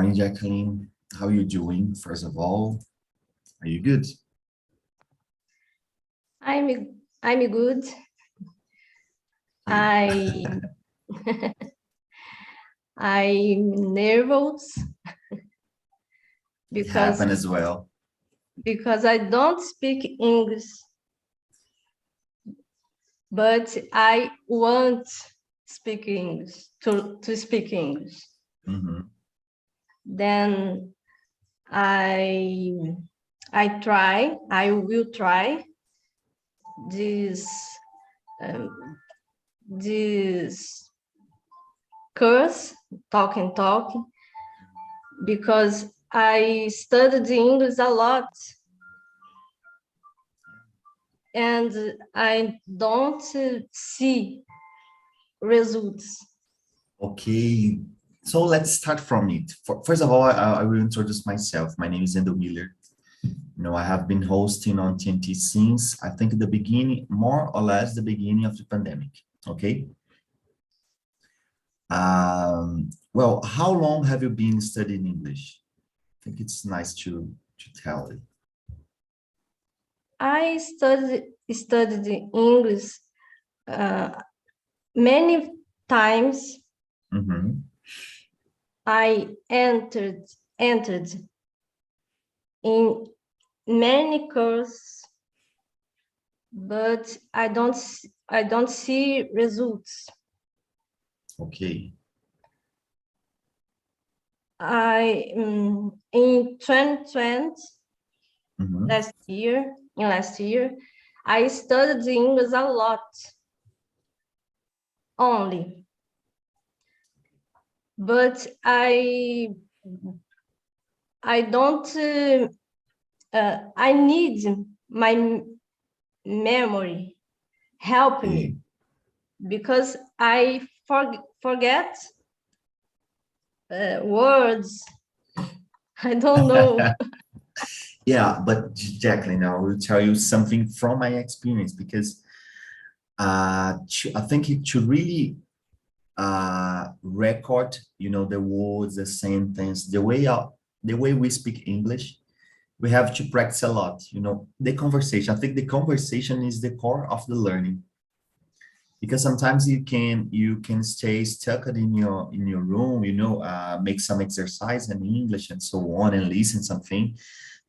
morning, Jaqueline. How are you doing? First of all, are you good? I'm good. I'm nervous It happened as well. because I don't speak English, but I want speak English to speak English. Mhm. Then I will try this this course, talk, because I studied English a lot and I don't see results. Okay, so let's start from it. First of all, I will introduce myself. My name is Endo Miller. I have been hosting on TNT since I think the beginning, more or less the beginning of the pandemic. Okay. Well, how long have you been studying English? I think it's nice to tell it. I studied English many times. Mhm. I entered in many courses, but I don't see results. Okay. In 2020, Mhm. last year, I studied English a lot only, but I don't. I need my memory help me because I forget words. I don't know. Yeah, but Jacqueline, I will tell you something from my experience because I think it should really record, the words, the sentence, the way we speak English. We have to practice a lot, the conversation. I think the conversation is the core of the learning, because sometimes you can stay stuck in your room, make some exercise in English and so on and listen something,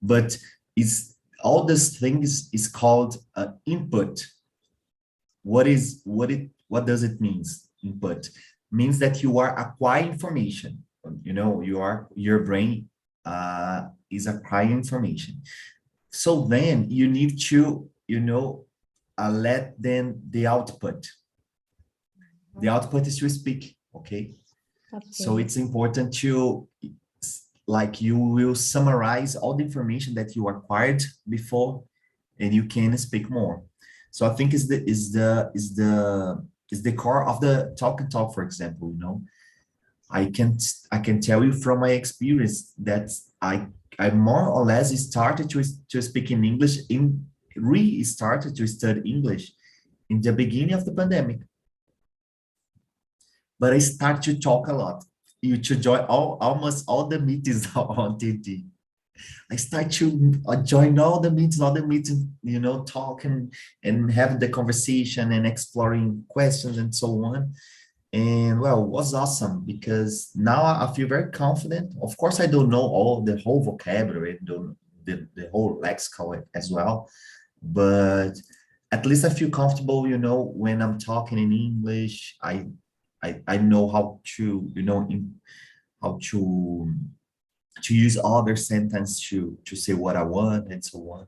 but it's all these things is called input. What does it mean? Input means that you are acquiring information. Your brain is acquiring information. So then you need to let then the output. The output is to speak. Okay. So it's important to, like, you will summarize all the information that you acquired before, and you can speak more. So I think is the core of the talk and talk. For example, I can tell you from my experience that I more or less started to speak in English, restarted to study English in the beginning of the pandemic. But I start to talk a lot. You to join almost all the meetings on TT. I start to join all the meetings, talking and having the conversation and exploring questions and so on. And well, it was awesome because now I feel very confident. Of course, I don't know the whole vocabulary, the whole lexicon as well, but at least I feel comfortable, when I'm talking in English. I know how to, how to use other sentence to say what I want and so on.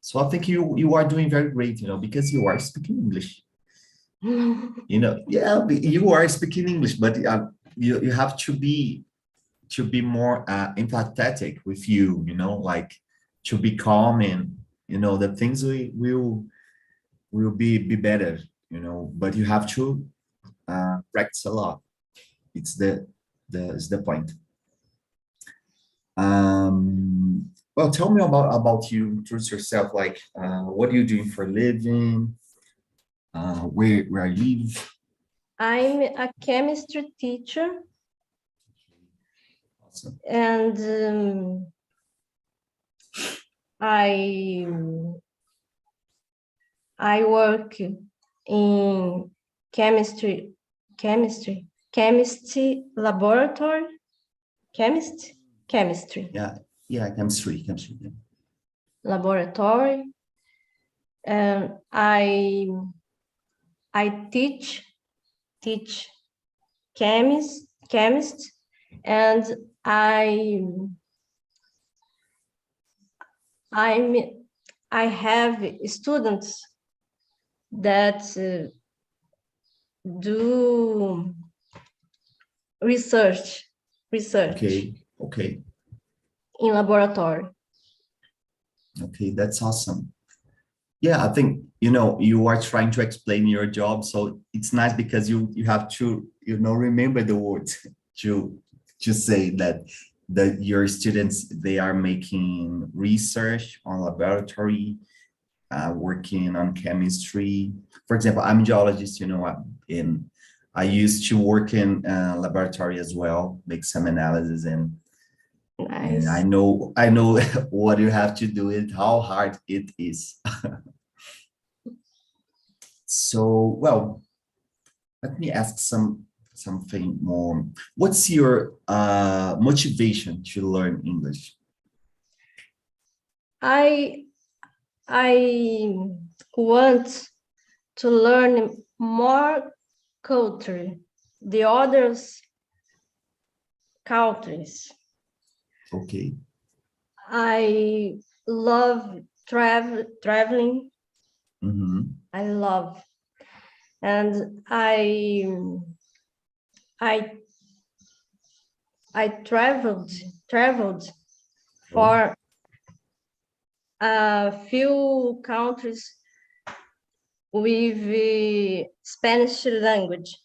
So I think you are doing very great, because you are speaking English. Yeah, you are speaking English, but you have to be more empathetic with like to be calm, and the things will be better, but you have to practice a lot. It's the point. Well, tell me about you. Introduce yourself. Like, what are you doing for a living? Where you live? I'm a chemistry teacher. Awesome. And I work in chemistry laboratory, chemistry Yeah, chemistry. Yeah. laboratory, and I teach chemist, and I have students that do research Okay. in laboratory. Okay, that's awesome. Yeah, I think, you are trying to explain your job, so it's nice because you have to, remember the words to say that your students, they are making research on laboratory, working on chemistry. For example, I'm a geologist, I used to work in laboratory as well, make some analysis, and Nice. I know what you have to do, it, how hard it is. So, well, let me ask something more. What's your motivation to learn English? I want to learn more culture, the others countries. Okay. I love traveling. I love, and I traveled for a few countries with Spanish language,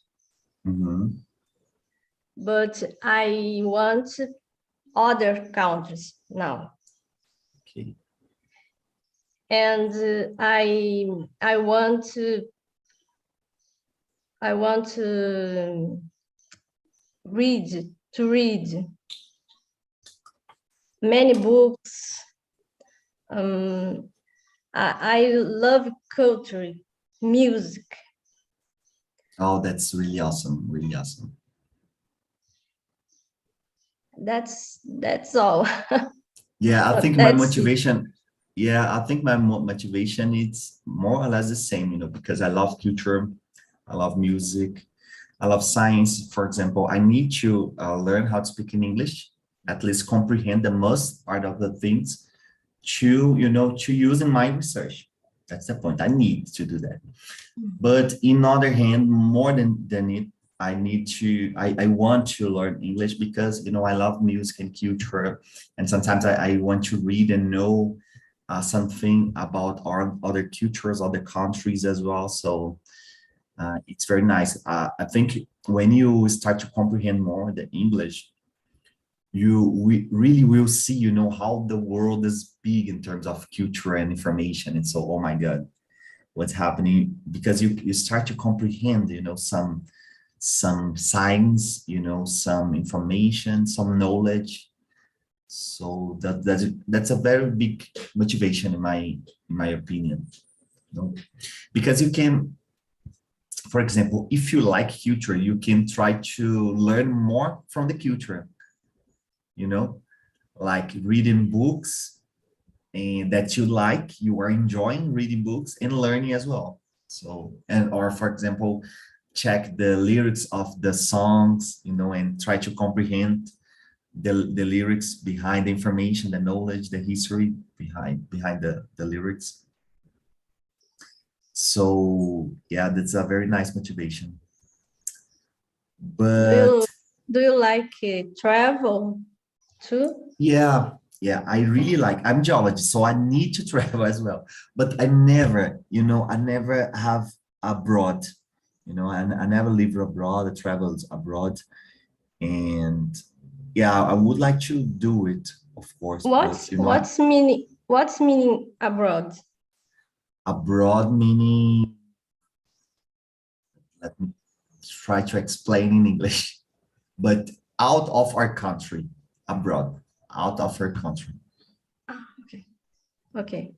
but I want other countries now. Okay. And I want to read many books. I love culture, music. Oh, that's really awesome. Really awesome. That's all. Yeah, I think my That's motivation, I think my motivation is more or less the same, because I love culture, I love music, I love science. For example, I need to learn how to speak in English, at least comprehend the most part of the things to use in my research. That's the point. I need to do that. But in other hand, more than it, I want to learn English because, I love music and culture. And sometimes I want to read and know something about our other cultures, other countries as well. So it's very nice. I think when you start to comprehend more the English, we really will see, how the world is big in terms of culture and information. And so, oh my God, what's happening? Because you start to comprehend, some science, some information, some knowledge. So that's a very big motivation in my opinion. Because you can, for example, if you like culture, you can try to learn more from the culture, like reading books and that you are enjoying reading books and learning as well. So, or for example, check the lyrics of the songs, and try to comprehend the lyrics behind the information, the knowledge, the history behind the lyrics. So yeah, that's a very nice motivation. But do you like travel too? Yeah, I really I'm geologist, so I need to travel as well. But I never have abroad, I never lived abroad, I traveled abroad. And yeah, I would like to do it, of course. What's meaning abroad? Abroad meaning, let me try to explain in English, but out of our country. abroad, out of her country. Ah, okay. Okay.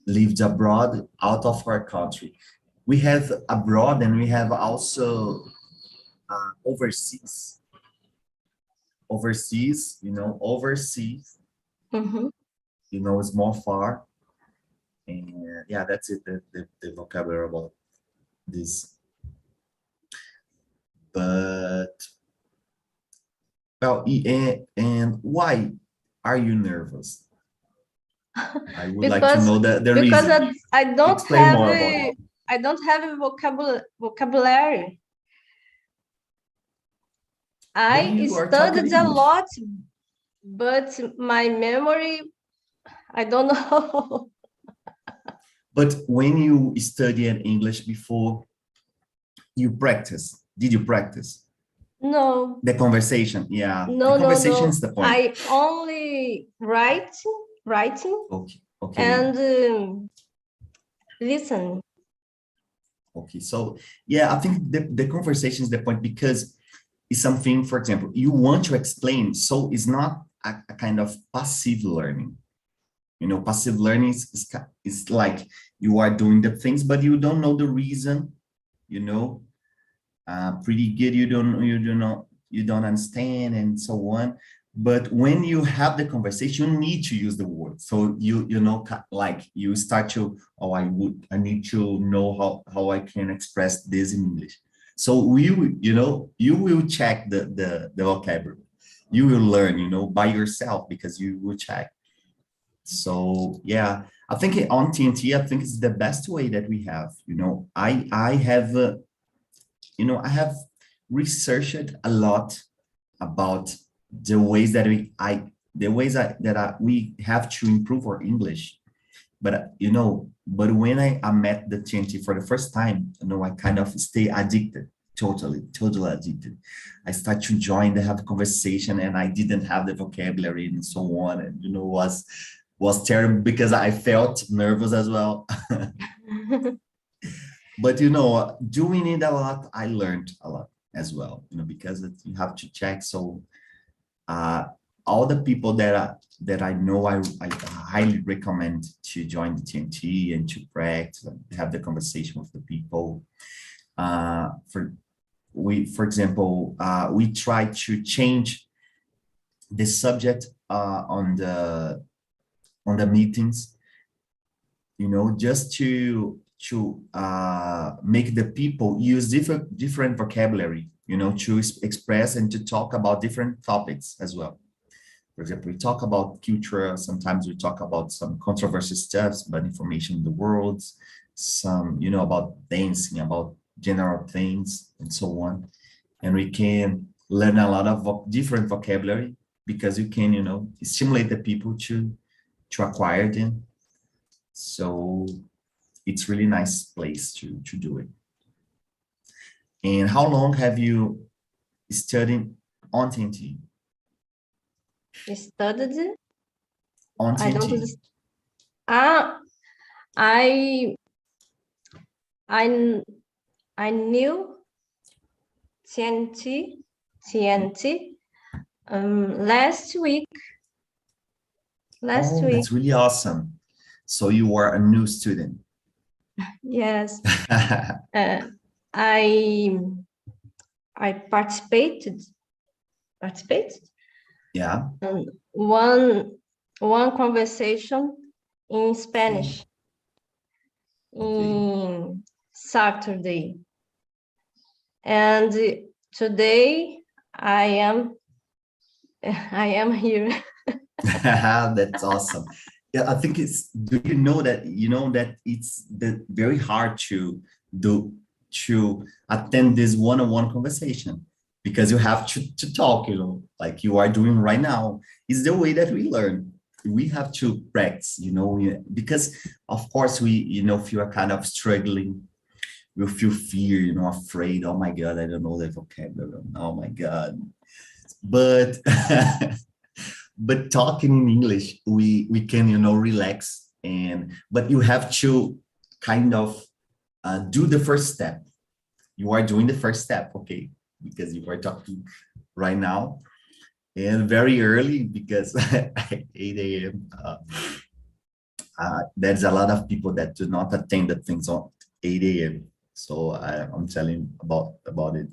Lived abroad, out of her country. We have abroad and we have also overseas. Overseas, overseas, Mm-hmm. it's more far. And yeah, that's it, the vocabulary about this. But, well, and why are you nervous? I would like to Because know the because reason. I don't Explain have more about it. a vocabulary. But I you are talking studied a English. lot, but my memory, I don't know. But when you studied English before, you practice. Did you practice? No, The conversation, yeah. The no, no, conversation no. is the point. I only writing, Okay, okay, and listen. okay. So yeah, I think the conversation is the point because it's something, for example, you want to explain, so it's not a kind of passive learning. Passive learning is like you are doing the things, but you don't know the reason, pretty good, you don't understand and so on. But when you have the conversation, you need to use the word. So like you start to, oh, I need to know how I can express this in English. So you will check the vocabulary. You will learn, by yourself because you will check. So yeah, I think on TNT, I think it's the best way that we have. I have I have researched a lot about the ways that we have to improve our English. But when I met the TNT for the first time, I kind of stay addicted, totally addicted. I start to join, they have a conversation, and I didn't have the vocabulary and so on, and was terrible because I felt nervous as well. But doing it a lot, I learned a lot as well, because you have to check. So all the people that I know, I highly recommend to join the TNT and to practice and have the conversation with the people. For example, we try to change the subject on the meetings, just to make the people use different vocabulary, to express and to talk about different topics as well. For example, we talk about culture, sometimes we talk about some controversial stuff, about information in the world, some, about dancing, about general things, and so on. And we can learn a lot of different vocabulary because you can, stimulate the people to acquire them. So it's really nice place to do it. And how long have you studied on TNT? Studied. On I don't TNT. understand. I I I knew TNT last week. Last Oh, week, that's really awesome. So you are a new student. yes. I participated Yeah. in one conversation in Spanish Okay. in Saturday, and today I am here. That's awesome. Yeah, I think do you know that it's very hard to do to attend this one-on-one conversation because you have to talk, like you are doing right now. It's the way that we learn. We have to practice, because of course we, if you are kind of struggling, we feel fear, afraid. Oh my God, I don't know the vocabulary. Oh my God. But but talking in English, we can, relax, but you have to kind of do the first step. You are doing the first step, okay, because you are talking right now. and very early because 8 a.m. There's a lot of people that do not attend the things on 8 a.m. So I'm telling about it.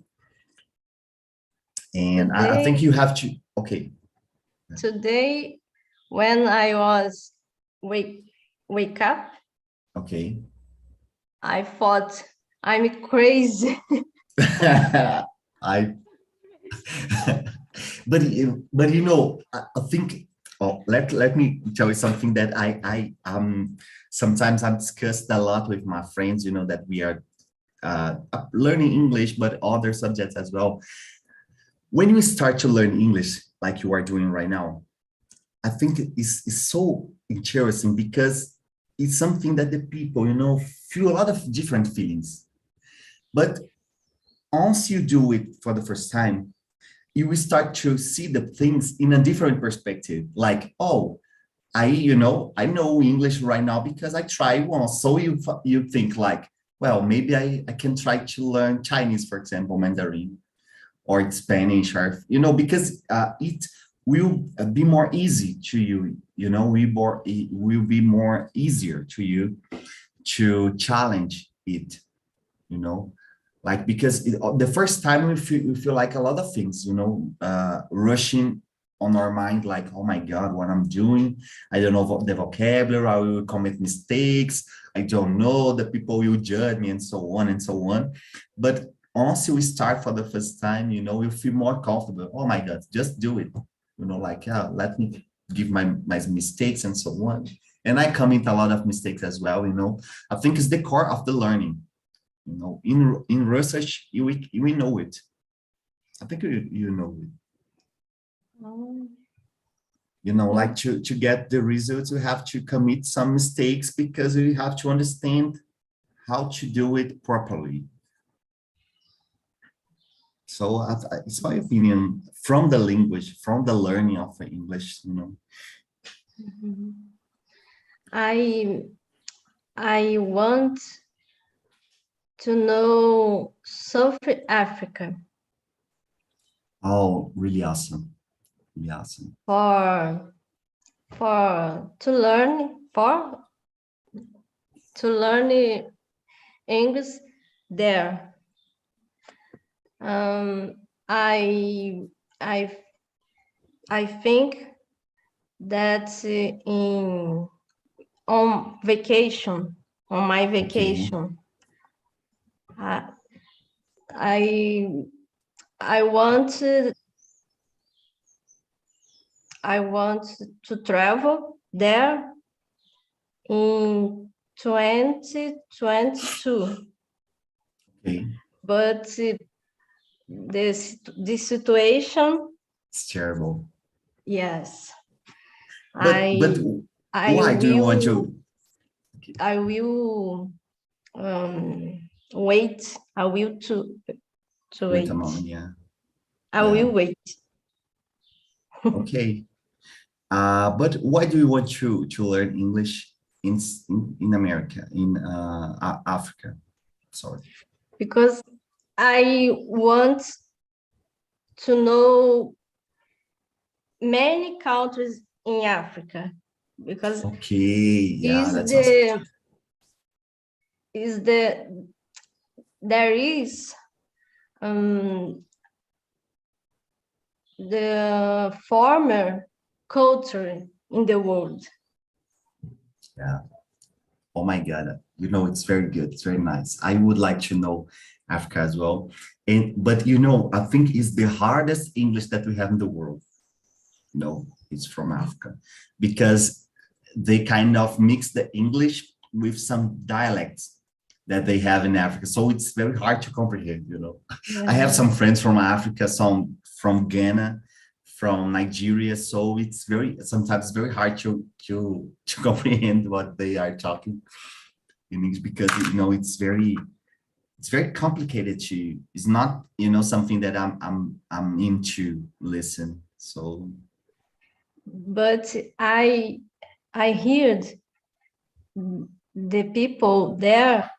And I think you have to, okay. Today, when I was wake up, Okay. I thought I'm crazy. I but you know, I think, oh, let me tell you something that I sometimes I'm discussed a lot with my friends, you know, that we are learning English, but other subjects as well. When you start to learn English like you are doing right now, I think it's so interesting because it's something that the people, you know, feel a lot of different feelings. But once you do it for the first time, you will start to see the things in a different perspective. Like, oh, I know English right now because I try once. So you think like, well, maybe I can try to learn Chinese, for example, Mandarin or Spanish, or, you know, because it will be more easy to you, you know, it will be more easier to you to challenge it, you know, like, because the first time we feel like a lot of things, you know, rushing on our mind, like, oh my God, what I'm doing, I don't know the vocabulary, I will commit mistakes, I don't know, the people will judge me, and so on and so on. But once you start for the first time, you know, you feel more comfortable. Oh my God, just do it. You know, like, yeah, let me give my mistakes and so on. And I commit a lot of mistakes as well, you know. I think it's the core of the learning. You know, in research, we know it. I think you know it. Oh, You know, like to get the results, you have to commit some mistakes because you have to understand how to do it properly. So it's my opinion from the language, from the learning of English, you know. I want to know South Africa Oh, really awesome. Really awesome. to learn English there. I I I think that on vacation, on my Okay. vacation, I I I want to travel there in 2022, Okay. but this situation, It's terrible. yes, But I why do you want will to? Okay. I will wait. I will to Wait a wait. moment, yeah. I Yeah. will wait Okay. But why do you want to learn English in America, in Africa? Sorry. because I want to know many countries in Africa, because Okay. Yeah, is that's awesome. the there is um, the former culture in the world. Yeah. Oh my God. You know, it's very good. It's very nice. I would like to know Africa as well. But you know, I think it's the hardest English that we have in the world. No, it's from Africa, because they kind of mix the English with some dialects that they have in Africa. So it's very hard to comprehend, you know. I have some Yes. friends from Africa, some from Ghana, from Nigeria. So it's sometimes very hard to comprehend what they are talking in English, because, you know, it's very complicated it's not, you know, something that I'm into listen. So But I heard the people there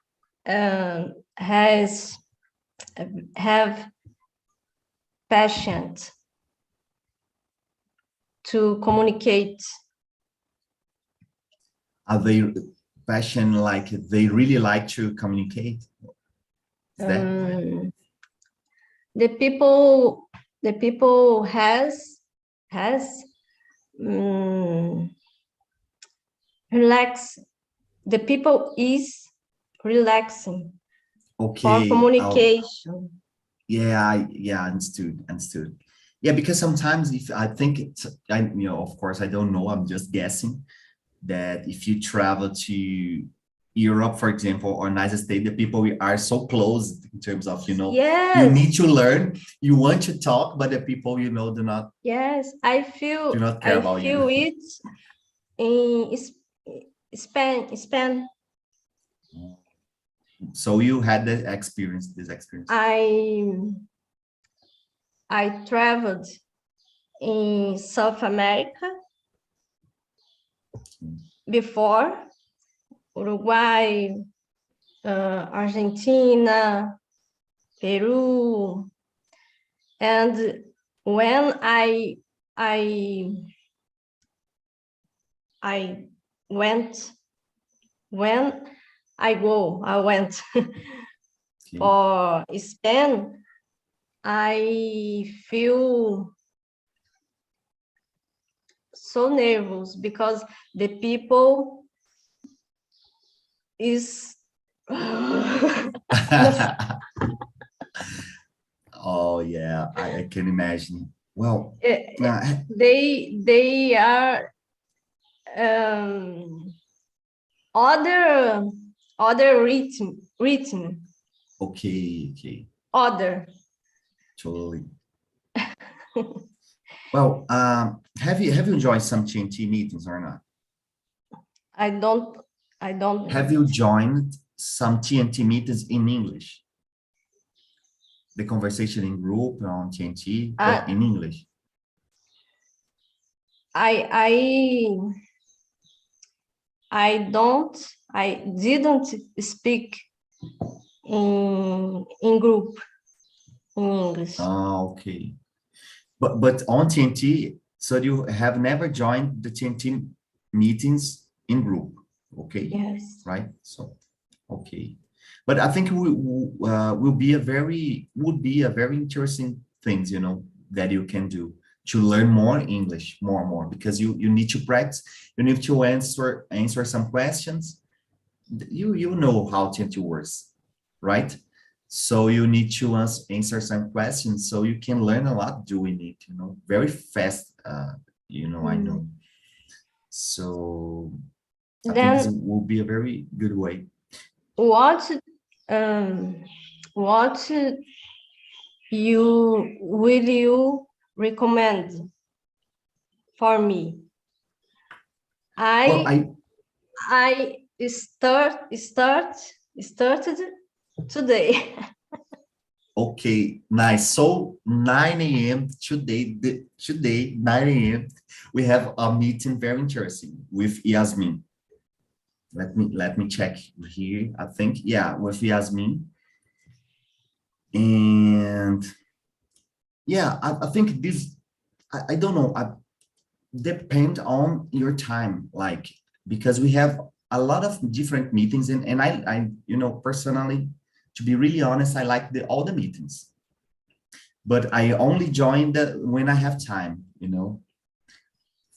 has have patience to communicate. Are they passion, like they really like to communicate? Is that right? The people has relax. The people is relaxing for Okay. communication. Yeah, understood. Yeah, because sometimes if I think of course, I don't know, I'm just guessing that if you travel to Europe, for example, or United States, the people are so close in terms of, Yes. you need to learn, you want to talk, but the people, do not. Yes, I feel. Do not care about you. It in Spain. So you had this experience. I traveled in South America before, Uruguay, Argentina, Peru, and when I went for Spain, I feel so nervous because the people is Oh yeah, I can imagine. Well, they are other written. Okay. Other. Totally. Well, have you joined some TNT meetings or not? I don't. Have you joined some TNT meetings in English? The conversation in group on TNT, but in English. I didn't speak in group in English. Oh, okay. But on TNT, so you have never joined the TNT meetings in group, okay? Yes. Right. So, okay. But I think would be a very interesting things, that you can do to learn more English, more, because you need to practice. You need to answer some questions. You know how TNT works, right? So you need to answer some questions so you can learn a lot doing it, very fast, I know. So I think this will be a very good way. What will you recommend for me? I started today. Okay, nice. So 9 a.m. today, 9 a.m. we have a meeting very interesting with Yasmin. Let me check here. I think, yeah, with Yasmin. And yeah, I think this, I don't know, depend on your time, like, because we have a lot of different meetings, and I personally, to be really honest, I like all the meetings, but I only join when I have time,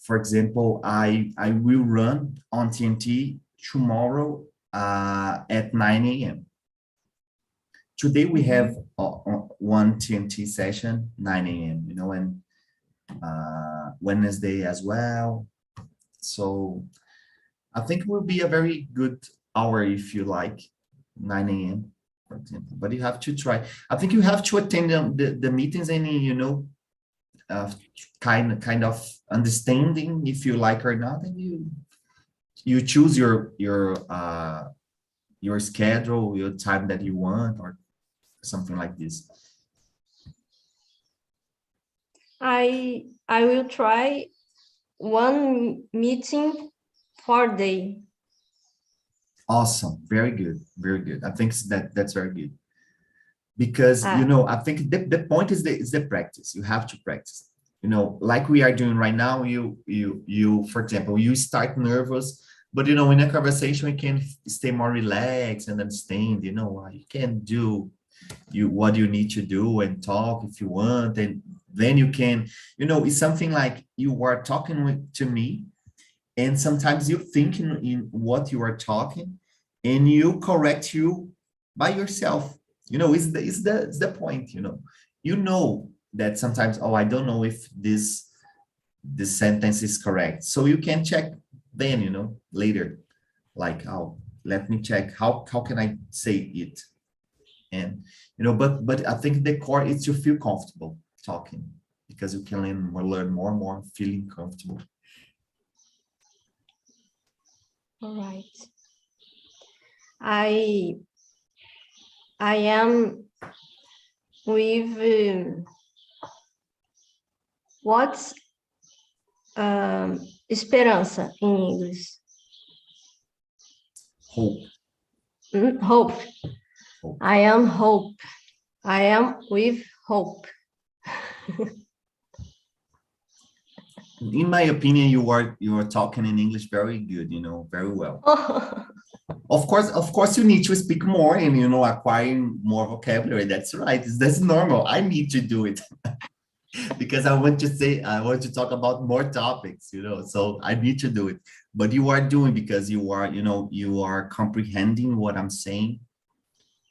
For example, I will run on TNT tomorrow at 9 a.m. Today we have one TNT session, 9 a.m., and Wednesday as well. So I think it will be a very good hour if you like, 9 a.m., for example. But you have to try. I think you have to attend the meetings and, kind of understanding if you like or not, and you choose your schedule, your time that you want, or something like this. I will try one meeting per day. Awesome. Very good. I think that's very good. Because, I think the point is the practice. You have to practice. you know, like we are doing right now, you, for example, you start nervous, but you know, in a conversation, you can stay more relaxed and understand, you know, you can do what you need to do and talk if you want, and then you can, you know, it's something like you are talking to me, and sometimes you think in what you are talking, and you correct you by yourself. You know, it's the point, you know that sometimes, oh, I don't know if this sentence is correct, so you can check then, later, like, oh, let me check how can I say it. And but I think the core is to feel comfortable talking, because you can learn more and more feeling comfortable. All right. I am with what's esperança in English? Hope. Hope. I am hope. I am with hope. In my opinion, you are talking in English very good, very well. Of course, you need to speak more and acquiring more vocabulary. That's right. That's normal. I need to do it because I want to talk about more topics, so I need to do it. But you are doing, because you are comprehending what I'm saying,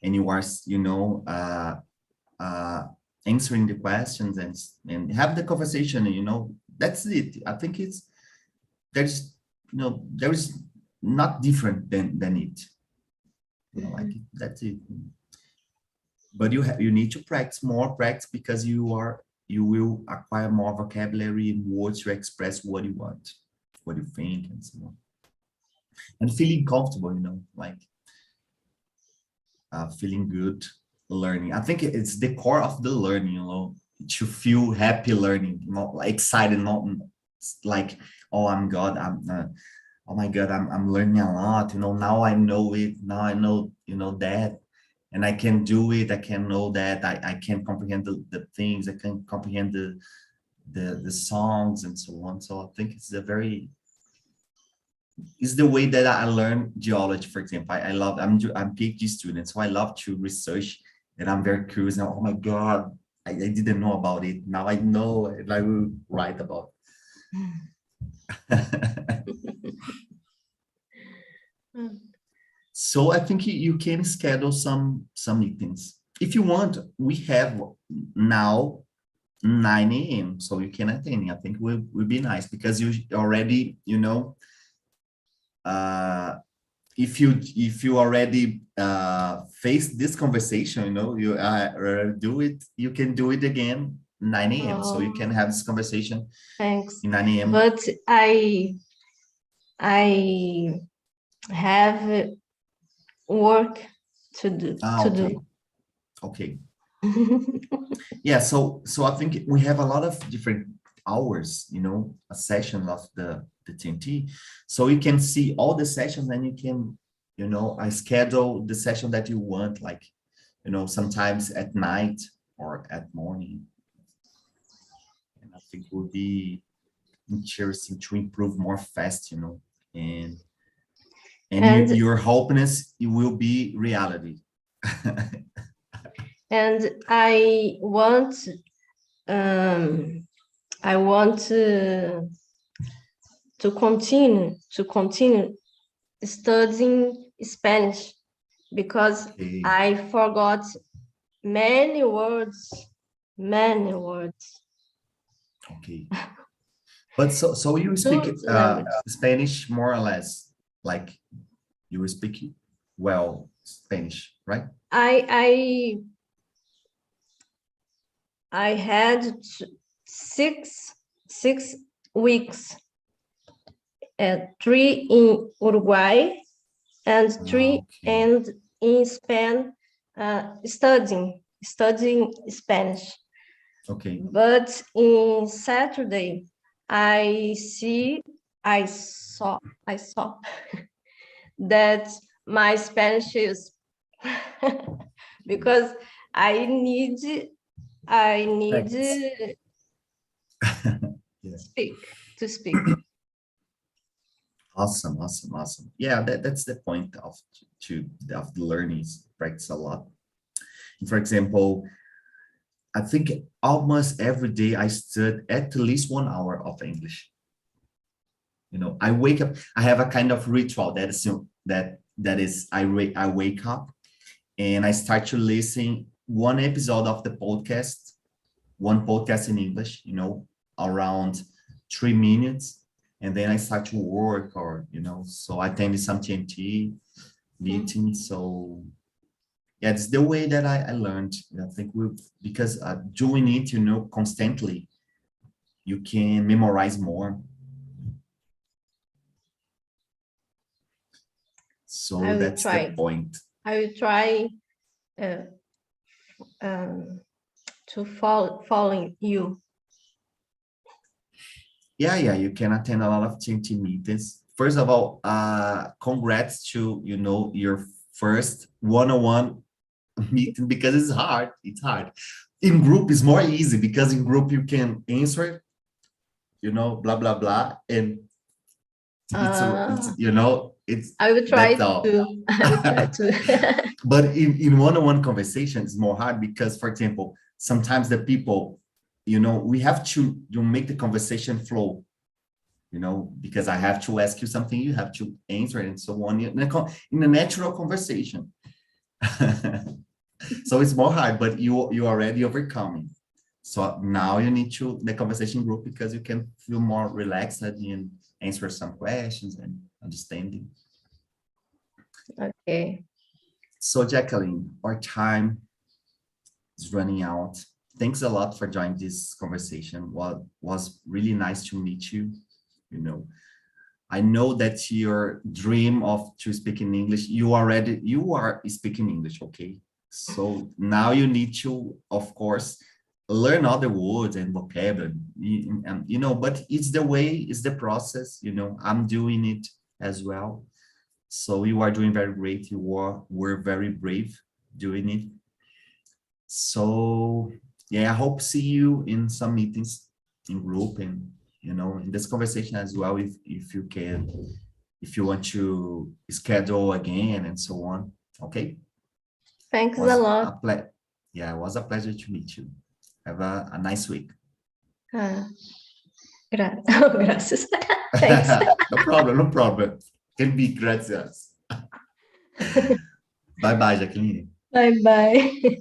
and you are answering the questions and have the conversation. That's it. I think there's not different than it. Like that's it. But you need to practice more, because you will acquire more vocabulary and words to express what you want, what you think, and so on. And feeling comfortable, like feeling good learning. I think it's the core of the learning, to feel happy learning, not like excited, not like, oh, oh my God, I'm learning a lot, now I know it, now I know, that, and I can do it, I can know that, I can comprehend the things, I can comprehend the songs and so on. So I think it's the way that I learn geology, for example. I'm PhD student, so I love to research, and I'm very curious now. Oh my God, I didn't know about it. Now I know, and I will write about it. So I think you can schedule some meetings. If you want, we have now 9 a.m. so you can attend. I think will be nice, because you already, if you already face this conversation, you do it, you can do it again 9 a.m. so you can have this conversation. Thanks. In 9 a.m. But I have work to do. Okay. Yeah, so I think we have a lot of different hours, a session of the TNT, so you can see all the sessions, and you can, I schedule the session that you want, like, sometimes at night or at morning. And I think it would be interesting to improve more fast, and your hopeness, it will be reality. And I want to continue studying Spanish, because Okay. I forgot many words. Okay. But so you speak Spanish more or less, like you speak well Spanish, right? I had 6 weeks, 3 in Uruguay and 3 and in Spain, studying Spanish. Okay. But in Saturday, I saw that my Spanish is because I need Yeah. to speak. Awesome. Yeah, that's the point of the learning is practice a lot. For example, I think almost every day I study at least 1 hour of English. I wake up, I have a kind of ritual that is I wake up and I start to listen one episode of the podcast, one podcast in English, around 3 minutes. And then I start to work so I attend some TNT meetings. So yeah, it's the way that I learned. I think because doing it, constantly, you can memorize more. So that's the point. I will try to follow you. Yeah, you can attend a lot of TNT meetings. First of all, congrats to, your first one-on-one meeting, because it's hard. In group is more easy because in group you can answer, blah, blah, blah. And it's I will try to. I will try to. But in one-on-one conversation, it's more hard because, for example, sometimes the people, we have to make the conversation flow, because I have to ask you something, you have to answer it, and so on, in a natural conversation. So it's more hard, but you already overcoming. So now you need the conversation group, because you can feel more relaxed and answer some questions and understanding. Okay. So Jacqueline, our time is running out. Thanks a lot for joining this conversation. Was really nice to meet you. I know that your dream to speak in English, you are speaking English, okay? So now you need to, of course, learn other words and vocabulary, but it's the way, it's the process, I'm doing it as well. So you are doing very great. You were very brave doing it. So yeah, I hope to see you in some meetings in group and, in this conversation as well, if you can, if you want to schedule again and so on. Okay. Thanks a lot. Yeah, it was a pleasure to meet you. Have a nice week. Gracias. Thanks. No problem. Can be gracias. Bye-bye, Jaqueline. Bye-bye.